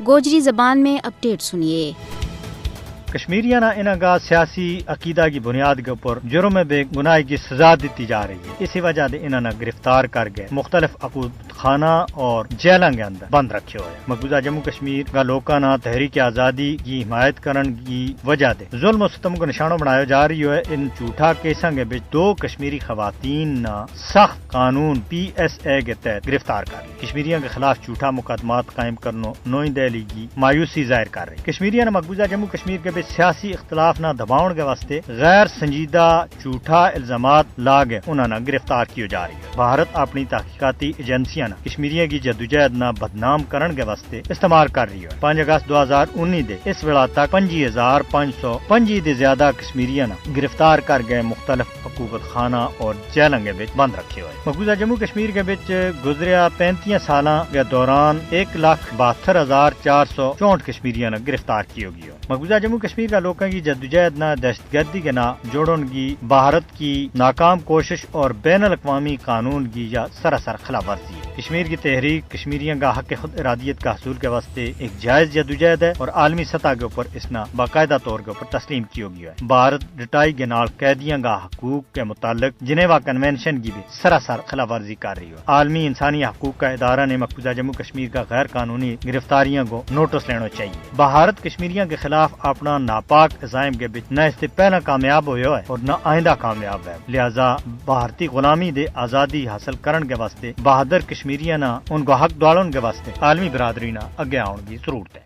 गोजरी जबान में अपडेट सुनिए। कश्मीरियाना इनका सियासी अकीदा की बुनियाद के ऊपर जुर्म बेगुनाही की सजा दी जा रही है। इसी वजह से इन्होंने गिरफ्तार कर गए मुख्तलिफ अकूत खाना और जेलों के अंदर बंद रखे हुए हैं। मकबूजा जम्मू कश्मीर का लोगों ना तहरीक आज़ादी की हिमायत करने की वजह से जुल्म और सितम को निशाना बनाया जा रही है। इन झूठा केसा के बिच 2 कश्मीरी खवातीन ना सख्त कानून PSA के तहत गिरफ्तार कर ली। कश्मीरियों के खिलाफ झूठा मुकदमात कायम करनो नई दिल्ली की मायूसी जाहिर कर रही। कश्मीरियों ने मकबूजा जम्मू कश्मीर के सियासी इख्तलाफ न दबाने के वास्ते गैर संजीदा झूठा इल्जामात लागे उन्होंने गिरफ्तार किए जा रही है। भारत अपनी तहकीकाती एजेंसियां न कश्मीरियों की जद्दोजहद न बदनाम करने के वास्ते इस्तेमाल कर रही है। 5 अगस्त 2019 दे इस वेला तक 25,525 से ज्यादा कश्मीरियों ने गिरफ्तार कर गए मुख्तलिफ हुकूमत खाना और जेलों के बिच बंद रखे हुए। मकबूजा जम्मू कश्मीर के बिच गुजरिया 35 साल के दौरान 1,72,464 कश्मीरियों ने गिरफ्तार किए गए। मकबूजा जम्मू कश्मीर का लोगों की जद्दोजहद न दहशतगर्दी के ना जोड़न की भारत की नाकाम कोशिश और बैन अल-अक़वामी कानून की या सरासर खिलाफ वर्जी है। कश्मीर की तहरीक कश्मीरियों का हक खुद इरादियत का हसूल के वास्ते एक जायज जद्दोजहद है और आलमी सतह के ऊपर इसना बाकायदा तौर के ऊपर तस्लीम की गई है। भारत रिटाई के नाल कैदियों का हकूक के मुतालिक जिनेवा कन्वेंशन की भी सरासर खिलाफ वर्जी कर रही है। आलमी इंसानी हकूक का इदारा ने मकबूजा जम्मू कश्मीर का गैर कानूनी गिरफ्तारियों को नोटिस लेना चाहिए। भारत कश्मीरियों के खिलाफ अपना नापाक अज़ाइम के बिच न इससे पहले कामयाब हुआ है और न आइंदा कामयाब है। लिहाजा भारतीय गुलामी दे आज़ादी हासिल करने के वास्ते बहादुर कश्मीरियां ना उनको हक दिलाने के वास्ते आलमी बरादरी ना अगे आने की जरूरत है।